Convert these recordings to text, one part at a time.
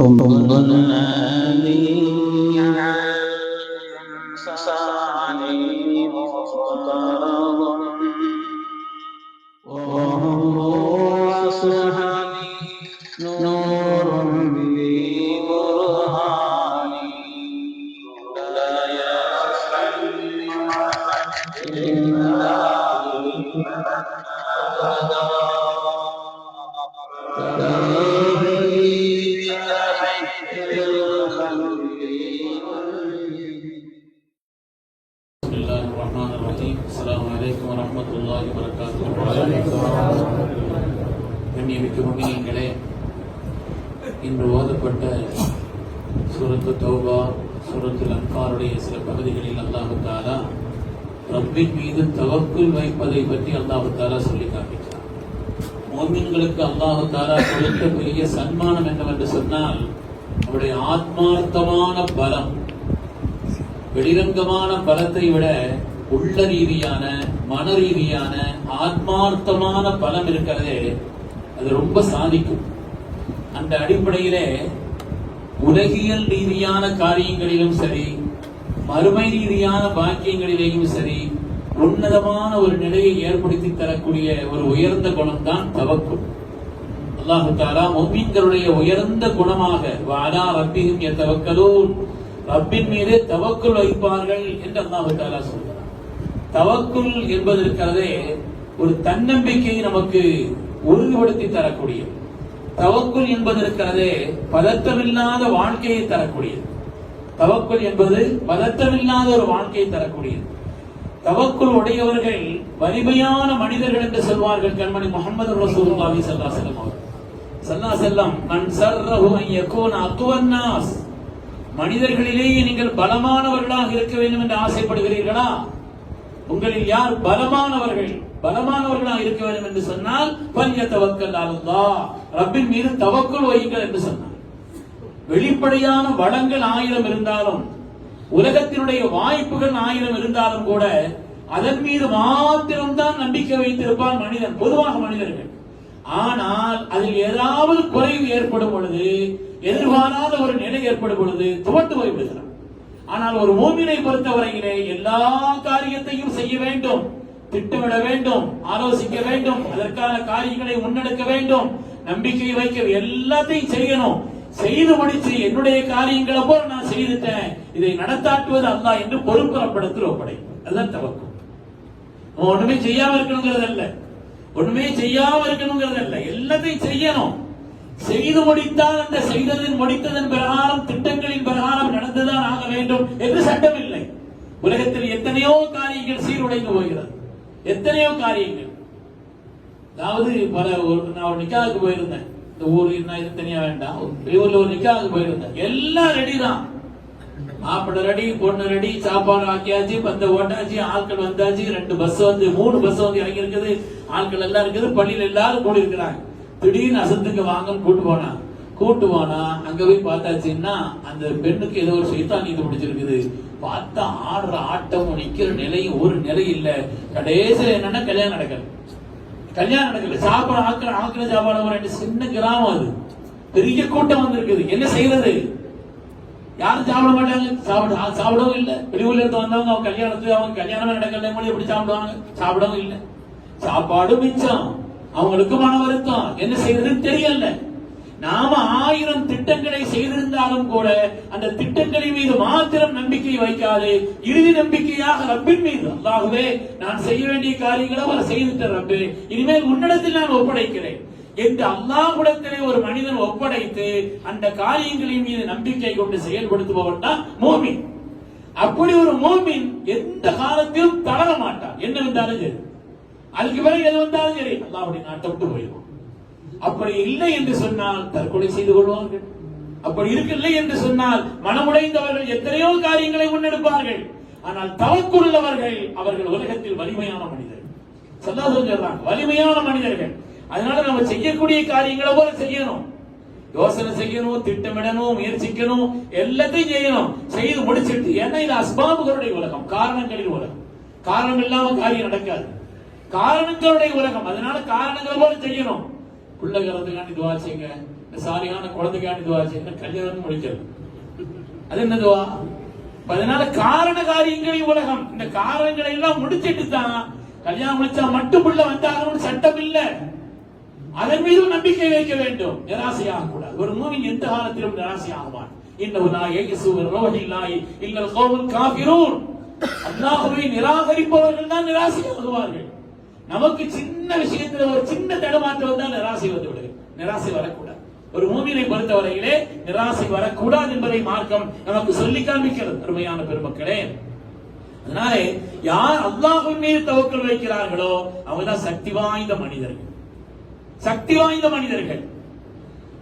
ربنا آمين صاني مفترض وهو أصحابي نور بي برهاني لا يسلم إلا أبدا கண்ணியமிக்க முஃமினீன்களே, இன்று ஓதப்பட்ட சூரத்து தௌபா, சூரத்துல் அன்ஃபாலுடைய சில பகுதிகளில் அல்லாஹ் தஆலா ரப்பின் மீது தவக்குல் வைப்பதை பற்றி அல்லாஹ் தஆலா சொல்லி காண்பிக்கிறார். முஃமின்களுக்கு அல்லாஹ் தஆலா கொடுத்த பெரிய சன்மானம் என்னவென்று சொன்னால் அவருடைய ஆத்மார்த்தமான பலம். வெளிரங்கமான பலத்தை விட உள்ள ரீதியான மன ரீதியான ஆத்மார்த்தமான பலம் இருக்கிறதே, அது ரொம்ப சாதிக்கும். அந்த அடிப்படையிலே உலகியல் ரீதியான காரியங்களிலும் சரி, மறுமை ரீதியான பாக்கியங்களிலேயும் சரி, உன்னதமான ஒரு நிலையை ஏற்படுத்தி தரக்கூடிய ஒரு உயர்ந்த குணம் தான் தவக்குல். அல்லாஹ் தஆலா முஃமின்களுடைய உயர்ந்த குணமாக வஅலா ரப்பிஹிம் யதவக்கலூன், ரப்பின் மீது தவக்குல் வைப்பார்கள் என்று அல்லாஹ் தஆலா சொல்கிறார். தவக்குல் என்பது இருக்கிறதே ஒரு தன்னம்பிக்கையை நமக்கு உறுதிப்படுத்தி தரக்கூடிய, தவக்குல் என்பது இருக்கிறதே பதற்றமில்லாத வாழ்க்கையை தரக்கூடியது. தவக்குல் என்பது பதற்றமில்லாத ஒரு வாழ்க்கையை தரக்கூடியது. தவக்குல் உடையவர்கள் வலிமையான மனிதர்கள் என்று சொல்வார்கள் கண்மணி முஹம்மது ரசூலுல்லாஹி ஸல்லல்லாஹு அலைஹி வஸல்லம் அவர்கள். ஸல்லல்லாஹு அலைஹி வஸல்லம் மன் ஸர்ரஹு அன் யகூன அக்வன் நாஸ், மனிதர்களிலேயே நீங்கள் பலமானவர்களாக இருக்க வேண்டும் என்று ஆசைப்படுகிறீர்களா? உங்களில் யார் பலமானவர்களாக இருக்க வேண்டும் என்று சொன்னால் ஃபல்யதவக்கல் அலல்லாஹ், ரப்பின் மீது தவக்குல் வையுங்கள் என்று சொன்னார். வெளிப்படையான வளங்கள் 1000 இருந்தாலும், உலகத்தினுடைய வாய்ப்புகள் 1000 இருந்தாலும் கூட அதன் மீது மாத்திரம்தான் நம்பிக்கை வைத்திருப்பார் மனிதன், பொதுவாக மனிதர்கள். ஆனால் அதில் ஏதாவது குறைவு ஏற்படும் பொழுது, எதிர்பாராத ஒரு நிலை ஏற்படும் பொழுது துவண்டு போய்விடுகிறார். ஆனால் ஒரு மூமினை பொறுத்தவரையிலே எல்லா காரியத்தையும் செய்ய வேண்டும், திட்டமிட வேண்டும், ஆலோசிக்க வேண்டும், அதற்கான காரியங்களை முன்னெடுக்க வேண்டும், நம்பிக்கை வைக்க, எல்லாத்தையும் செய்யணும். செய்து முடிச்சு என்னுடைய காரியங்களை போல நான் செய்துட்டேன், இதை நடத்தாட்டுவது அல்லாஹ் என்று பொறுப்புறப்படுத்த ஒப்படைக்கும். அதுதான் தவக்குல். ஒண்ணுமே செய்யாம இருக்கணுங்கிறது அல்ல, ஒண்ணுமே செய்யாம இருக்கணுங்கிறது அல்ல, எல்லாத்தையும் செய்யணும். செய்து முடித்தால் அந்த முடித்ததன் பிரகாரம், திட்டங்களின் பிரகாரம் நடந்துதான் ஆக வேண்டும் என்று சட்டம் இல்லை. உலகத்தில் எத்தனையோ காரியங்கள் சீருடைந்து போகிறது, எத்தனையோ காரியங்கள். அதாவது நான் ஒரு நிக்காவுக்கு போயிருந்தேன், இந்த ஊர்ல நான் இது தனியா வேண்டாம், வெளியூர்ல ஒரு நிக்காவுக்கு போயிருந்தேன். எல்லாம் ரெடி தான், மாப்பிள்ளை ரெடி, பொண்ணு ரெடி, சாப்பாடு ஆக்கியாச்சு, பந்த ஓட்டாச்சு, ஆட்கள் வந்தாச்சு, 2 பஸ் வந்து 3 பஸ் வந்து இறங்கி இருக்குது, ஆட்கள் எல்லாம் இருக்குது, பள்ளியில் எல்லாரும் கூடி இருக்கிறாங்க. திடீர்னு அசத்துக்கு வாங்கன்னு கூட்டு போனா அங்க போய் பார்த்தாச்சுன்னா அந்த பெண்ணுக்கு ஏதோ ஒரு சைத்தான் இது முடிச்சிருக்குது. பார்த்தா ஆடுற ஆட்டம், நிக்கிற நிலையும் ஒரு நிலை இல்ல. கடைசியில் என்னன்னா கல்யாணம் நடக்கல. சாப்பாடு ஆக்கிற சாப்பாடு ஒரு சின்ன கிராமம், அது பெரிய கூட்டம் வந்திருக்குது. என்ன செய்யறது? யாரும் சாப்பிட மாட்டாங்க, சாப்பிடவும் இல்லை. வெளியூர்ல இருந்து வந்தவங்க அவங்க கல்யாணத்துக்கு, அவங்க கல்யாணமே நடக்கல, எப்படி சாப்பிடுவாங்க? சாப்பிடவும் இல்லை. சாப்பாடு மிச்சம், அவங்களுக்கு மன வருத்தம், என்ன செய்யறதுன்னு தெரியல. நாம 1000 திட்டங்களை செய்திருந்தாலும் கூட அந்த திட்டங்களின் மீது மாத்திரம் நம்பிக்கை வைக்காது, இறுதி நம்பிக்கையாக ரப்பின் மீது, அல்லாஹ்வே நான் செய்ய வேண்டிய காரியங்களை அவர் செய்துட்ட ரப்பே, இனிமேல் உன்னிடத்தில் நான் ஒப்படைக்கிறேன் என்று அல்லாஹ்விடத்திலே ஒரு மனிதன் ஒப்படைத்து அந்த காரியங்களின் மீது நம்பிக்கை கொண்டு செயல்படுத்துபவன் தான் மோமின். அப்படி ஒரு மோமின் எந்த காலத்திலும் தளர மாட்டான். என்ன வந்தாலும் சரி, அதுக்கு பிறகு எது வந்தாலும் சரி, அல்லாஹ்வுடைய நாட்டை விட்டு போயிடும். அப்படி இல்லை என்று சொன்னால் தற்கொலை செய்து கொள்வார்கள். அப்படி இருக்கவில்லை என்று சொன்னால் மனமுடைந்தவர்கள் எத்தனையோ காரியங்களை முன்னெடுப்பார்கள். ஆனால் தவக்குல் உள்ளவர்கள், அவர்கள் உலகத்தில் வலிமையான மனிதர்கள். ஸல்லல்லாஹு அலைஹி வஸல்லம் வலிமையான மனிதர்கள். அதனால நம்ம செய்யக்கூடிய காரியங்களை போல செய்யணும், யோசனை செய்யணும், திட்டமிடணும், முயற்சிக்கணும், எல்லாத்தையும் செய்யணும். செய்து முடிச்சிட்டு, ஏன்னா இது அஸ்பாபுகளுடைய உலகம், காரணங்களின் உலகம். காரணம் இல்லாம காரியம் நடக்காது, காரணங்களுடைய உலகம். அதனால காரணங்களை போல செய்யணும். பிள்ளை கலந்துக்காண்டி துவா செய்யுங்க, சாலியான குழந்தைக்கான துவா செய்ய கல்யாணம் முடிக்கிறது. அது என்ன துவா? அதனால காரண காரியங்களை உலகம் இந்த காரணங்களை எல்லாம் முடிச்சிட்டு தான் கல்யாணம் முடிச்சா மட்டும் புள்ள வந்தாகணும் சட்டம் இல்ல. அதன் மீது நம்பிக்கை வைக்க வேண்டும், நிராசையாக கூடாது. ஒரு மூமின் எந்த காலத்திலும் நிராசையாகுவான். அல்லாஹ்வை நிராகரிப்பவர்கள் தான் நிராசையாகுவார்கள். நமக்கு சின்ன விஷயத்துல ஒரு சின்ன தடுமாற்றம் தான் நிராசை வந்து விடுகிறது. நிராசை வரக்கூடாது. ஒரு மூமினை பொறுத்தவரையிலே நிராசை வரக்கூடாது என்பதை மார்க்கம் நமக்கு சொல்லி காண்பிக்கிறது. அருமையான பெருமக்களே, அதனால யார் அல்லாஹ்வின் மீது தவக்கல் வைக்கிறார்களோ அவங்கதான் சக்தி வாய்ந்த மனிதர்கள். சக்தி வாய்ந்த மனிதர்கள்.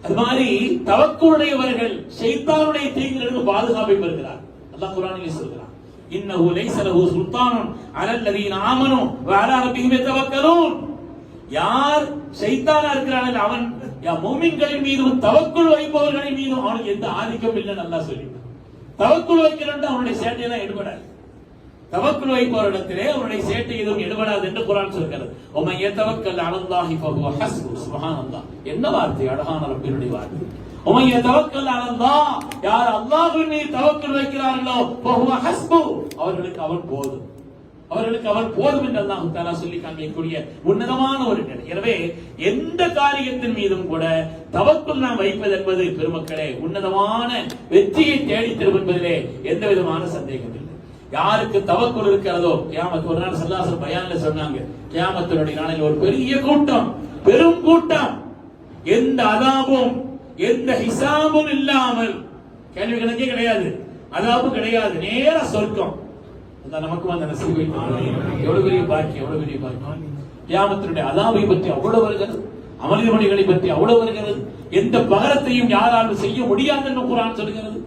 அது மாதிரி தவக்குடையவர்கள் ஷைத்தானுடைய தீங்கிலிருந்து பாதுகாப்பை பெறுகிறார். அல்லாஹ் குர்ஆனிலே சொல்கிறார், இன்னஹு லைஸ லஹு சுல்தானுன் அலல் லதீன ஆமனு வ அலா ரப்பிஹிம் யதவக்கலூன். யார் ஷைத்தானா இருக்கிறானோ அவன் மூமின்களின் மீதும் தவக்குள் வைப்பவர்களின் மீதும் அவனுக்கு எந்த ஆதிக்கம் இல்லைன்னு அல்லாஹ் சொல்லிட்டான். தவக்குள் வைக்கிறோம் அவனுடைய சேட்டையெல்லாம் எடுபடாது. தவக்குள் வைப்பவரிடத்திலே அவனுடைய சேட்டை எதுவும் எடுபடாது என்று குர்ஆன் சொல்கிறது. ஒமன் யதவக்கல் அலல்லாஹி ஃபஹுவ ஹஸ்பு. சுப்ஹானல்லாஹ், என்ன வார்த்தை, அழகான ரப்பினுடைய வார்த்தை. ஒமன் யதவக்கல் அலல்லாஹ், யார் அல்லாஹ்வின் மீது தவக்குள் வைக்கிறார்களோ ஃபஹுவ ஹஸ்பு, அவர்களுக்கு அவன் போதும், அவர்களுக்கு அவன் போதும் என்று அல்லாஹ் தஆலா சொல்லி காண்பிக்கக்கூடிய உன்னதமான ஒரு நிலை. எனவே எந்த காரியத்தின் மீதும் கூட தவக்குள் நாம் வைப்பது என்பது பெருமக்களே உன்னதமான வெற்றியை தேடித் தரும் என்பதிலே எந்த விதமான சந்தேகம் இல்லை. யாருக்கு தவக்குள் இருக்கிறதோ, கியாமத் ஒரு நாள் ஸல்லல்லாஹு அலைஹி பயான்ல சொன்னாங்க, கியாமத்துடைய நாளில் ஒரு பெரிய கூட்டம், பெரும் கூட்டம், எந்த அதாபும் எந்த ஹிசாபும் இல்லாமல், கேள்வி கணக்கே கிடையாது, அதாபு கிடையாது, நேரா சொர்க்கம். நமக்கு அந்த நசீபை எவ்வளவு பெரிய பாக்கியம், எவ்வளவு பெரிய பாக்கியம். கியாமத்தினுடைய அதாபை பற்றி அவ்வளவு வருகிறது, அமளிமணிகளை பற்றி அவ்வளவு வருகிறது. எந்த பகரத்தையும் யாராலும் செய்ய முடியாது என்று குர்ஆன் சொல்கிறது.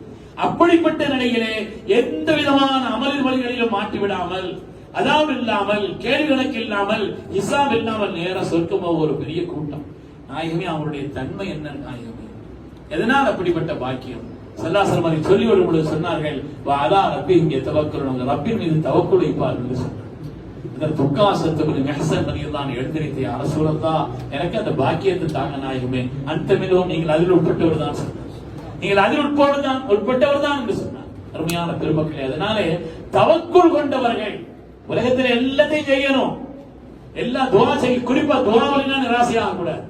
அப்படிப்பட்ட நிலையிலே எந்த விதமான அமலின் வழிகளிலும் மாற்றிவிடாமல், அதாப் இல்லாமல், கேள்வி கணக்கு இல்லாமல், ஹிசாப் இல்லாமல் நேர சொர்க்கமா ஒரு பெரிய கூட்டம். நாயகமே, அவருடைய தன்மை என்ன நாயகமே? எதனால் அப்படிப்பட்ட பாக்கியம்? ஸல்லல்லாஹு அலைஹி வஸல்லம் சொல்லி வரும்போது சொன்னார்கள், வஅலா ரப்பிஹிம் யதவக்கலூன், ரப்பின் மீது தவக்குல் வைப்பார்கள் என்று சொன்னார். இந்த துக்காசத்து பின் மெஹ்சன் ரலியல்லாஹு அன்ஹு எழுந்திருத்த யா ரசூலல்லாஹ், எனக்கு அந்த பாக்கியத்தை தாங்க நாயகமே, அன்தமிலும் நீங்கள் அதில் உட்பட்டவர் தான் சொன்னார். நீங்கள் அதில் உட்பட்டவர் தான் என்று சொன்னார். அருமையான பெருமக்களே, அதனாலே தவக்குல் கொண்டவர்கள் உலகத்தில் எல்லாத்தையும் செய்யணும், எல்லா துஆ செய்ய, குறிப்பா துஆவில நிராசையாக கூடாது,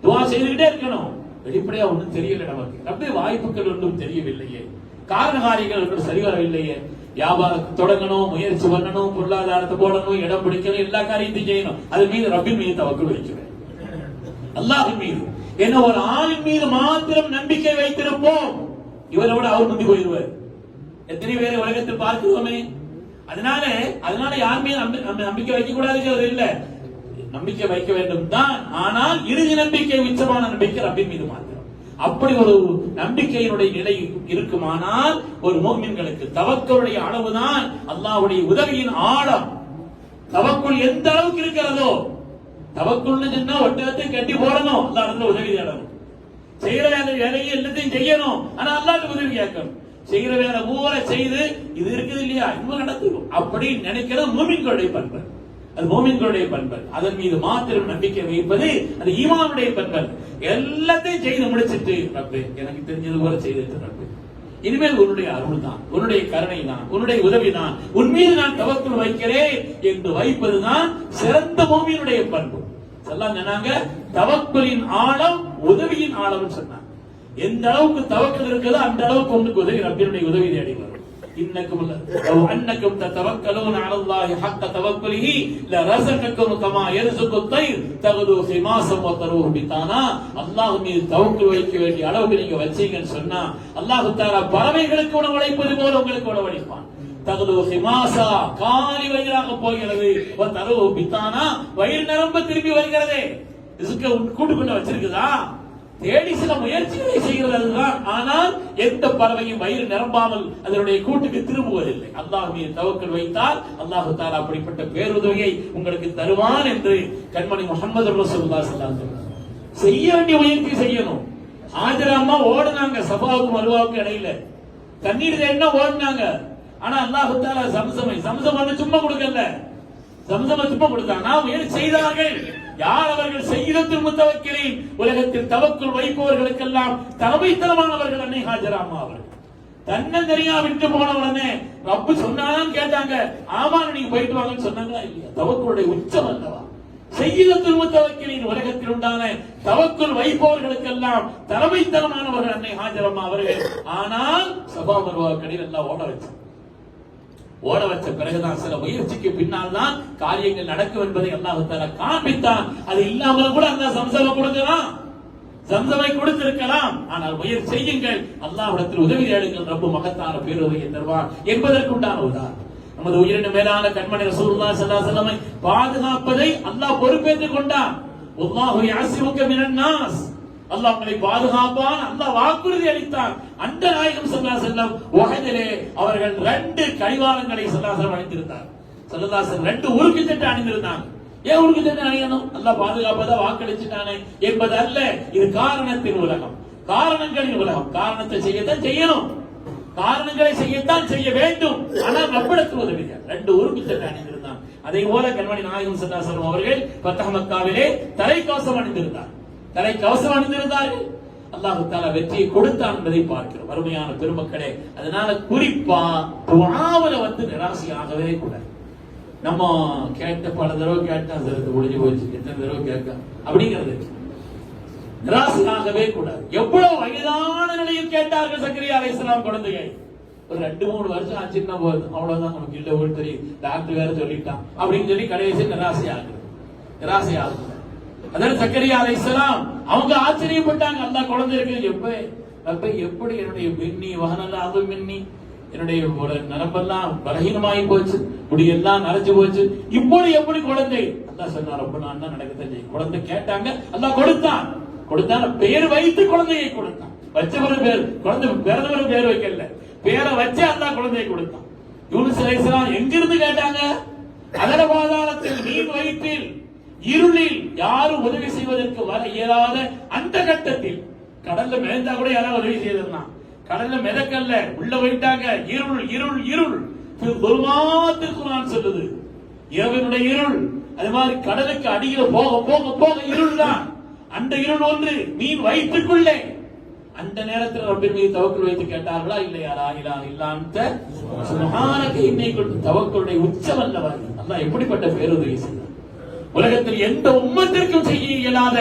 துஆ செய்துகிட்டே இருக்கணும். வெளிப்படையா ஒன்றும் தெரியல நமக்கு, அப்படியே வாய்ப்புகள் ஒன்றும் தெரியவில்லையே, காரண காரியங்கள் ஒன்றும் சரிவரவில்லையே. வியாபாரம் தொடங்கணும், முயற்சி பண்ணணும், பொருளாதாரத்தை போடணும், இடம் பிடிக்கணும், எல்லா காரியத்தையும் செய்யணும். அது மீது ரப்பின் மீது தவக்குல் வைக்கிறேன், அல்லாஹ்வின் மீது. என்ன ஒரு ஆளின் மீது மாத்திரம் நம்பிக்கை வைத்திருப்போம், இவரை விட அவர் முந்தி போயிடுவார். எத்தனை பேரை உலகத்தில் பார்க்கிறோமே. அதனால யார் மீது நம்பிக்கை வைக்க கூடாது இல்ல, நம்பிக்கை வைக்க வேண்டும் தான். ஆனால் இறுதி நம்பிக்கை, உச்சமான நம்பிக்கை ரப்பின் மீது மாத்திரம். அப்படி ஒரு நம்பிக்கையினுடைய நிலை இருக்குமானால் ஒரு முஃமின்களுக்கு தவக்குலுடைய அளவுதான் அல்லாஹ்வுடைய உதவியின் ஆழம். தவக்குல் எந்த அளவுக்கு இருக்கிறதோ, தவக்குல்னு சொன்னா ஒட்டகத்தை கட்டி போடணும், அல்லாஹ்வுடைய உதவி தேடணும். செய்யற வேலையை எல்லாத்தையும் செய்யணும், ஆனா அல்லாஹ்வுடைய உதவி கேட்கணும். செய்யற வேலை ஊரை செய்து இது இருக்குது இல்லையா, இன்னும் நடத்தும் அப்படி நினைக்கிறது முஃமின்களுடைய பண்பு. அது முஃமின்களுடைய பண்பு. அதன் மீது மாத்திரம் நம்பிக்கை வைப்பது அது ஈமானுடைய பண்பு. எல்லாத்தையும் செய்து முடிச்சிட்டு, ரப்பே எனக்கு தெரிஞ்சது போல செய்துட்டு ரப்பே, இனிமேல் உன்னுடைய அருள் தான், உன்னுடைய கருணை தான், உன்னுடைய உதவி தான், உன் மீது நான் தவக்குல் வைக்கிறேன் என்று வைப்பதுதான் சிறந்த முஃமினுடைய பண்பு. ஸல்லல்லாஹு சொன்னாங்க, தவக்குலின் ஆழம் உதவியின் ஆழம் சொன்னாங்க. எந்த அளவுக்கு தவக்குல் இருக்குதோ அந்த அளவுக்கு உங்களுக்கு உதவி, ரப்பினுடைய உதவி தேடி வரும். இன்னக்கும் லவ் அன்னக்கும் ததவக்கலூன அலல்லாஹி ஹக்க தவக்குலிஹி லரஸகக்கும் கமா யர்ஸுகு தைர் தகுது ஹிமாஸம் வ தருஹு பிதானா. அல்லாஹ் மீது தவக்குல் வைக்க வேண்டிய அளவுக்கு நீங்க வச்சீங்கன்னு சொன்னா அல்லாஹ் தஆலா பறவைகளுக்கு உணவளிப்பது போல உங்களுக்கு உணவளிப்பான். தகுது ஹிமாஸா, காலி வயிறாக போகிறது, வ தருஹு பிதானா, வயிறு நிரம்ப திரும்பி வருகிறது. இதுக்கு கூட்டுக்குள்ள வச்சிருக்குதா, தேடி சில முயற்சிகளை செய்கிறது அதுதான். ஆனால் எந்த பறவையும் வயிறு நிரம்பாமல் அதனுடைய கூட்டுக்கு திரும்புவதில்லை. அல்லாஹ் மீது தவக்குல் வைத்தால் அல்லாஹ் தஆலா அப்படிப்பட்ட பேருதவியை உங்களுக்கு தருவான் என்று கண்மணி முஹம்மது ரசூலுல்லாஹி ஸல்லல்லாஹு அலைஹி வஸல்லம் செய்ய வேண்டிய முயற்சி செய்யணும். ஆஜரா அம்மா ஓடுனாங்க சஃபாவுக்கும் மர்வாவுக்கும் இடையில, தண்ணீர் என்ன ஓடுனாங்க. ஆனா அல்லாஹ் தஆலா சம்சம் சும்மா கொடுக்கல, சம்சம் சும்மா கொடுத்தாங்க, முயற்சி செய்தார்கள். யார் அவர்கள் சையதுல் முத்தவக்கிலீன், உலகத்தில் தவக்குல் வைப்பவர்களுக்கெல்லாம் தலைமைத்தனமானவர்கள் அன்னை ஹாஜரா அம்மா அவர்கள். தன்னந்தனியா விட்டு போன உடனே ரப்பு சொன்னாலும் கேட்டாங்க, ஆமா நீங்க போயிட்டு வாங்கன்னு சொன்னாங்களா இல்லையா? தவக்குளுடைய உச்சம் அல்லவா சையதுல் முத்தவக்கிலீன், உலகத்தில் உண்டான தவக்குல் வைப்பவர்களுக்கெல்லாம் தலைமைத்தனமானவர்கள் அன்னை ஹாஜரா அம்மா அவர்கள். ஆனால் சபா மர்வா கடையில் எல்லாம் ஓட வச்ச பிறகுதான் சில முயற்சிக்கு பின்னால் தான் காரியங்கள் நடக்கும் என்பதை அல்லாஹ் தஆலா காண்பித்தான். அது இல்லாமல் கூட அல்லாஹ் சம்சமை கொடுக்கலாம், சம்சமை கொடுத்திருக்கலாம். ஆனால் முயற்சி செய்யுங்கள், அல்லாஹ்விடத்தில் உதவி தேடுங்கள், ரப்பு மகத்தான பேருதவியை தருவார் என்பதற்குண்டான உதாரணம். நமது உயிரின மேலான கண்மணி ரசூலுல்லாஹி ஸல்லல்லாஹு அலைஹி வஸல்லம் பாதுகாப்பதை அல்லாஹ் பொறுப்பேற்றுக் கொண்டான். வல்லாஹு யஅஸிமுக மினன் நாஸ், அல்லாஹ் உங்களை பாதுகாப்பான், அல்லாஹ் வாக்குறுதி அளித்தான். அந்த நாயகம் ஸல்லல்லாஹு அலைஹி வஸல்லம் வஹதிலே அவர்கள் 2 கைவாரங்களை ஸல்லல்லாஹு அலைஹி வஸல்லம் அணிந்திருந்தார். ஸல்லல்லாஹு அலைஹி வஸல்லம் 2 உருக்கு சட்டை அணிந்திருந்தாங்க. ஏன் உருக்கு சட்டை அணியணும்? அல்லாஹ் பாதுகாப்பதா வாக்களிச்சிட்டானே என்பது அல்ல. இது காரணத்தின் உலகம், காரணங்களின் உலகம். காரணத்தை செய்யத்தான் செய்யணும், காரணங்களை செய்யத்தான் செய்ய வேண்டும். ஆனால் ரப்பிடத்தில் உதவி 2 உருக்கு சட்டை அணிந்திருந்தான். அதே போல கண்மணி நாயகம் ஸல்லல்லாஹு அலைஹி வஸல்லம் அவர்கள் ஃபத்ஹ் மக்காவிலே தலைக்கவசம் அணிந்திருந்தார், தலைக்கவசம் அணிந்திருந்தார்கள். அல்லாஹ் தஆலா வெற்றியை கொடுத்தான் என்பதை பார்க்கிறோம். அருமையான பெருமக்களே, அதனால குறிப்பா துஆவுல நிராசையாகவே கூடாது. நம்ம கேட்ட பல தடவை கேட்டா ஒளிஞ்சு போச்சு, எத்தனை தடவை கேட்க அப்படிங்கிறது நிராசையாகவே கூடாது. எவ்வளவு வயதான நிலையில் கேட்டார்கள் சக்கரியா அலைஹிஸ்ஸலாம் குழந்தையை. ஒரு 2-3 வருஷம் ஆச்சுன்னா போதும், அவ்வளவுதான், நமக்கு இல்ல ஒரு தெரியும், டாக்டர் வேற சொல்லிட்டான் அப்படின்னு சொல்லி கடைசி நிராசையாகுது. அதாவது சக்கரியா அலைஹிஸ்ஸலாம் அவங்க ஆச்சரியப்பட்டாங்க, அல்லாஹ் குழந்தை இருக்கு, எப்படி என்னுடைய மின்னி வஹனல்ல அது மின்னி, என்னுடைய நரம்பெல்லாம் பலகீனமாகி போச்சு, முடியெல்லாம் நரைச்சு போச்சு, இப்படி எப்படி குழந்தை? அல்லாஹ் சொன்னா ரப்பனா நடக்கத்தான் செய்யும். குழந்தை கேட்டாங்க, அல்லாஹ் கொடுத்தான். பெயர் வைத்து குழந்தையை கொடுத்தான். வச்சவரு பேர், குழந்தை பிறந்தவரு பேர் வைக்கல, பேரை வச்சு அல்லாஹ் குழந்தையை கொடுத்தான். யூனுஸ் அலைஹிஸ்ஸலாம் எங்கிருந்து கேட்டாங்க? அதர பாதாளத்தில், நீர் வயிற்றில், இருளில், யாரும் உதவி செய்வதற்கு வர இயலாத அந்த கட்டத்தில். கடல்ல மிதந்தா கூட யாராவது உதவி செய்திருந்தான், கடல்ல மிதக்கல்ல, உள்ள போயிட்டாங்க. இருள் இருள் இருள் குர்ஆன் சொல்லுது, இரவினுடைய இருள். அது மாதிரி கடலுக்கு அடியில போக போக போக இருள் தான். அந்த இருள் ஒன்று மீன் வயிற்றுக்குள்ளே. அந்த நேரத்தில் ரப்பின் மீது தவக்குல் வைத்து கேட்டார்களா இல்லையா? லா இலாஹ இல்லா அன்த சுப்ஹானக இன்னி குன்து. தவக்குலுடைய உச்சம் அல்லவா? அல்லாஹ் எப்படிப்பட்ட பேருதவி செய்தார். உலகத்தில் எந்த உம்மத்திற்கும் செய்ய இயலாத,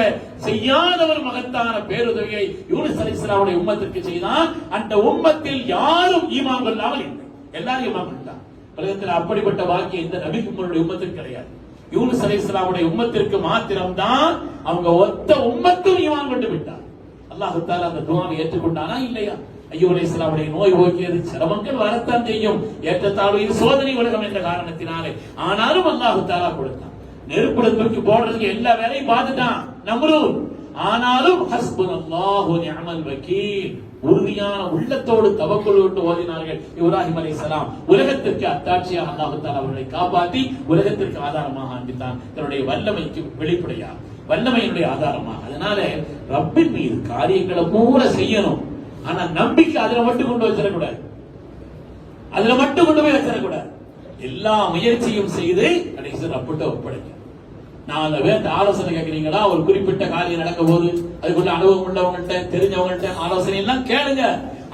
செய்யாத ஒரு மகத்தான பேருதவியை யூனுஸ் அலைஹிஸ்ஸலாமுடைய உம்மத்திற்கு செய்தான். அந்த உம்மத்தில் யாரும் ஈமான் கொள்ளாமல் இல்லை, எல்லாரும் ஈமான் கொண்டார். உலகத்தில் அப்படிப்பட்ட வாக்கியம் இந்த நபிக்கு முன்னுடைய உம்மத்திற்கு கிடையாது. யூனுஸ் அலைஹிஸ்ஸலாமுடைய உம்மத்திற்கு மாத்திரம்தான் அவங்க ஒத்த உம்மத்தும் ஈமான் கொண்டு விட்டார். அல்லாஹ் தஆலா அந்த துஆவை ஏற்றுக்கொண்டானா இல்லையா? அய்யூப் அலைஹிஸ்ஸலாமுடைய நோய் போக்கியது, சிரமங்கள் வரத்தான் செய்யும், ஏற்றத்தாழ்வு, இது சோதனை உலகம் என்ற காரணத்தினாலே. ஆனாலும் அல்லாஹ் தஆலா கொடுத்தான். நெருப்புல தூக்கி போடுறதுக்கு எல்லா வேலையும் பார்த்துட்டான் நம்ரூத். ஆனாலும் ஹஸ்புனல்லாஹு நிஅமல் வக்கீல், உறுதியான உள்ளத்தோடு தவக்குல் விட்டு ஓதினார்கள் இப்ராஹிம் அலைஹிஸ்ஸலாம். உலகத்திற்கு அத்தாட்சியாக அல்லாஹ் தஆலா அவர்களை காப்பாற்றி உலகத்திற்கு ஆதாரமாக ஆக்கித்தான், தன்னுடைய வல்லமைக்கு வெளிப்படையாக, வல்லமையினுடைய ஆதாரமாக. அதனால ரப்பின் மீது காரியங்களை பூரா செய்யணும். ஆனா நம்பிக்கை அதுல மட்டும் கொண்டு வச்சிடக்கூடாது, அதுல மட்டும் கொண்டு போய் வச்சிடக்கூடாது. எல்லா முயற்சியும் செய்து கடைசி ரப்பிட்ட ஒப்படைக்க. நான் வேண்ட ஆலோசனை கேட்கிறீங்களா? ஒரு குறிப்பிட்ட காரியம் நடக்க போது அதுக்குள்ள அனுபவம் உள்ளவங்கள்ட்ட, தெரிஞ்சவங்கள்ட்ட ஆலோசனை எல்லாம் கேளுங்க.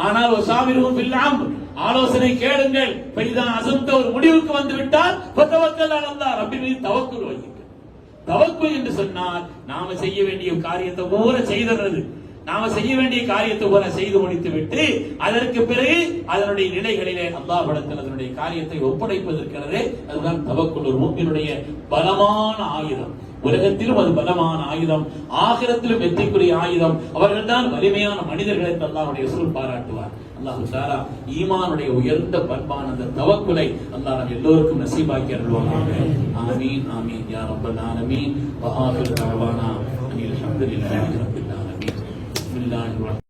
ஆனால் ஒரு சாமிருவும் பில்லாம் ஆலோசனை கேளுங்கள். பெரிதான் அசந்த ஒரு முடிவுக்கு வந்து விட்டால் பத்தவக்கல் அல்லாஹ், ரப்பின் மீது தவக்குல் வையுங்கள். தவக்குல் என்று சொன்னால் நாம செய்ய வேண்டிய காரியத்தை பூரா செய்தது, நாம செய்ய வேண்டிய காரியத்தை பூரா செய்து முடித்து விட்டு அதற்கு பிறகு அதனுடைய நிலைகளிலே அல்லாஹ்விடத்தில் அதனுடைய காரியத்தை ஒப்படைப்பதற்கிறதே அதுதான் தவக்குல். ஒரு முஃமினுடைய பலமான ஆயுதம். உலகத்திலும் அது பலமான ஆயுதம், ஆகிரத்திலும் வெற்றிக்குரிய ஆயுதம். அவர்கள் தான் வலிமையான மனிதர்கள் என்று அல்லாஹ்வுடைய ரசூல் பாராட்டுவார். அல்லாஹ் தஆலா ஈமானுடைய உயர்ந்த பண்பான அந்த தவக்குலை அல்லாஹ் நம் எல்லோருக்கும் நசீபாக்கி அருள்வானாக. ஆமீன் ஆமீன் யா ரப்பல் ஆலமீன். வ ஆகிரு தஅவானா அனில் ஹம்துலில்லாஹி ரப்பில் ஆலமீன். பிஸ்மில்லாஹிர் ரஹ்மானிர்